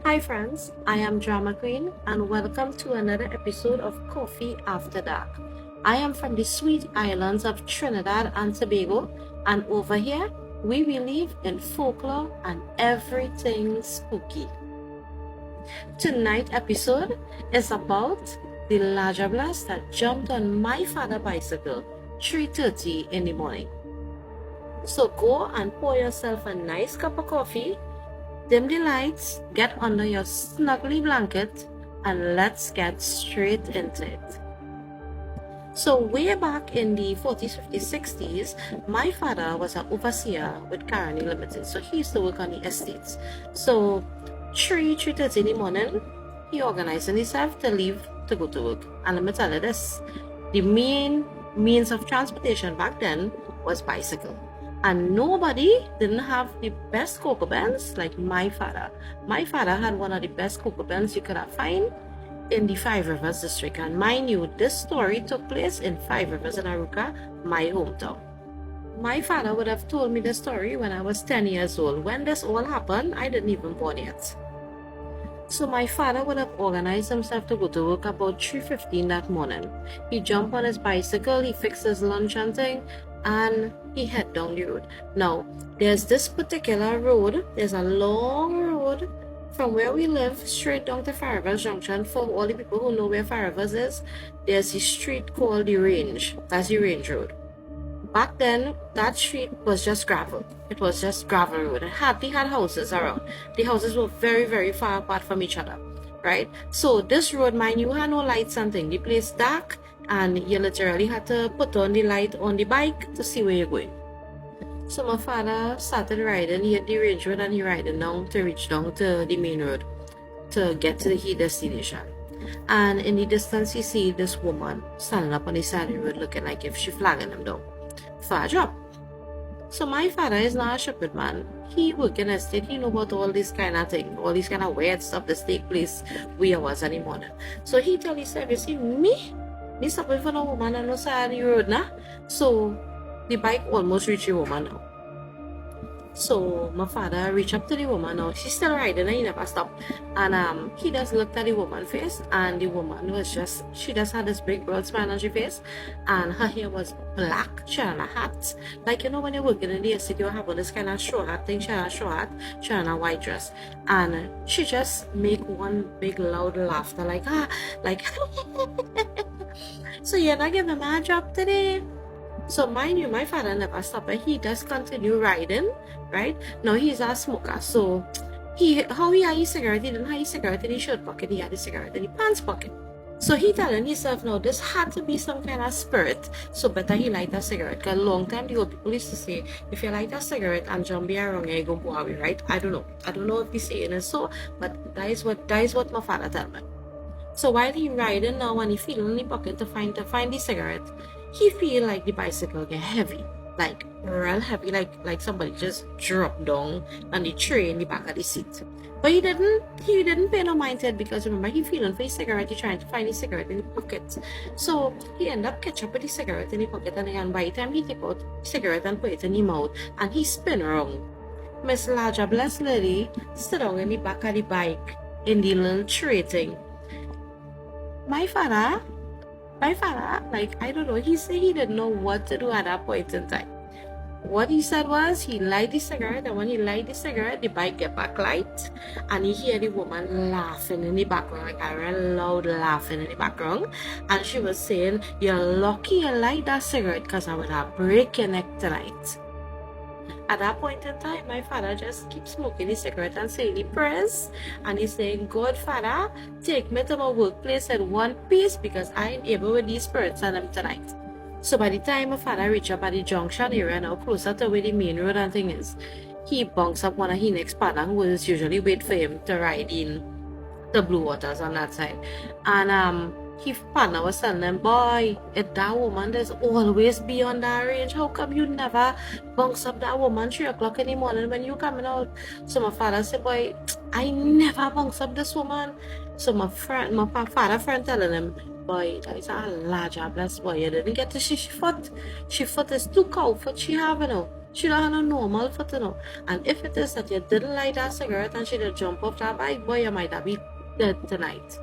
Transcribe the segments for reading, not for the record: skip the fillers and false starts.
Hi friends, I am Drama Queen and welcome to another episode of Coffee After Dark. I am from the sweet islands of Trinidad and Tobago, and over here we believe in folklore and everything spooky. Tonight's episode is about the Diablesse that jumped on my father's bicycle 3:30 in the morning. So go and pour yourself a nice cup of coffee, dim the lights, get under your snuggly blanket, and let's get straight into it. So way back in the 40s, 50s, 60s, my father was an overseer with Caroni Limited. So he used to work on the estates. So 3:30 in the morning, he organized himself to leave to go to work. And let me tell you this, the main means of transportation back then was bicycle. And nobody didn't have the best cocoa buns like my father. My father had one of the best cocoa buns you could have find in the Five Rivers district. And mind you, this story took place in Five Rivers in Aruca, my hometown. My father would have told me the story when I was 10 years old. When this all happened, I didn't even born yet. So my father would have organized himself to go to work about 3:15 that morning. He jumped on his bicycle, he fixed his lunch and thing, and he head down the road. Now, there's this particular road, there's a long road from where we live straight down to Five Rivers Junction. For all the people who know where Five Rivers is, there's a street called the Range. That's the Range Road. Back then, that street was just gravel. It was just gravel road. It hardly had houses around. The houses were very, very far apart from each other, right? So this road, mind you, had no lights and thing. The place dark, and you literally had to put on the light on the bike to see where you're going. So my father started riding. He had the Range Road and he riding down to reach down to the main road to get to his destination. And in the distance, you see this woman standing up on the side of the road looking like if she flagging him down for a job. So my father is not a stupid man. He work in estate. He know about all this kind of thing, all this kind of weird stuff that take place where I was in the morning. So he tell himself, you see, me stopping for no woman on the side of the road now. So the bike almost reached the woman now. So my father reached up to the woman now. She's still riding and he never stopped. And he just looked at the woman's face, and the woman was she just had this big broad smile on her face, and her hair was black. She had a hat. Like, you know, when you're working in the estate, you have this kind of straw hat thing. She had a straw hat, she had a white dress. And she just make one big loud laughter, like so you're not giving me a job today? So mind you, my father never stopped, and he just continued riding, right? Now he's a smoker, so he had his cigarette, he didn't have his cigarette in his shirt pocket, he had his cigarette in his pants pocket. So he telling himself, now this had to be some kind of spirit, so better he light a cigarette. Because a long time the old people used to say, if you light a cigarette and jump around, you go go away, right? I don't know if he's saying it so, but that is what my father tell me. So while he riding now and he feeling in the pocket to find the cigarette, he feel like the bicycle get heavy, like real heavy, like somebody just dropped down on the tray in the back of the seat. But he didn't pay no mind to it, because remember, he feeling for his cigarette, he trying to find his cigarette in the pocket. So he end up catch up with the cigarette in the pocket, and by the time he take out the cigarette and put it in his mouth, and he spin around, Miss Diablesse lady stood down in the back of the bike in the little tray thing. My father, like, I don't know, he said he didn't know what to do at that point in time. What he said was, he light the cigarette, and when he light the cigarette, the bike get back light, and he hear the woman laughing in the background, like a real loud laughing in the background, and she was saying, you're lucky you light that cigarette, because I would have break your neck tonight. At that point in time, my father just keeps smoking his cigarette and saying the prayers, and he's saying, God, Father, take me to my workplace in one piece, because I ain't able with these spirits and them tonight. So by the time my father reached up at the junction area, now closer to where the main road and thing is, he bunks up one of his next partner who was usually wait for him to ride in the Blue Waters on that side. And his partner was telling him, boy, if that woman there's always be on that range, how come you never bunks up that woman 3 o'clock in the morning when you coming out? So my father said, boy, I never bunks up this woman. So my father friend telling him, boy, that is a large Diablesse, boy, you didn't get to see she foot. She foot is too cold for she have, you know. She don't have no normal for to know. And if it is that you didn't light that cigarette and she did jump off that bike, boy, you might have been dead tonight.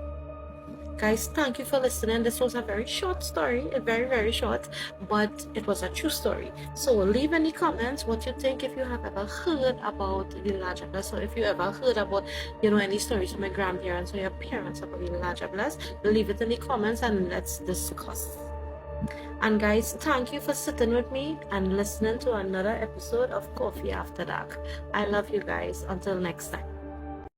Guys, thank you for listening. This was a very short story, very, very short, but it was a true story. So leave in the comments what you think, if you have ever heard about the Diablesse, or if you ever heard about, any stories from your grandparents or your parents about the Diablesse. Leave it in the comments and let's discuss. And guys, thank you for sitting with me and listening to another episode of Coffee After Dark. I love you guys. Until next time.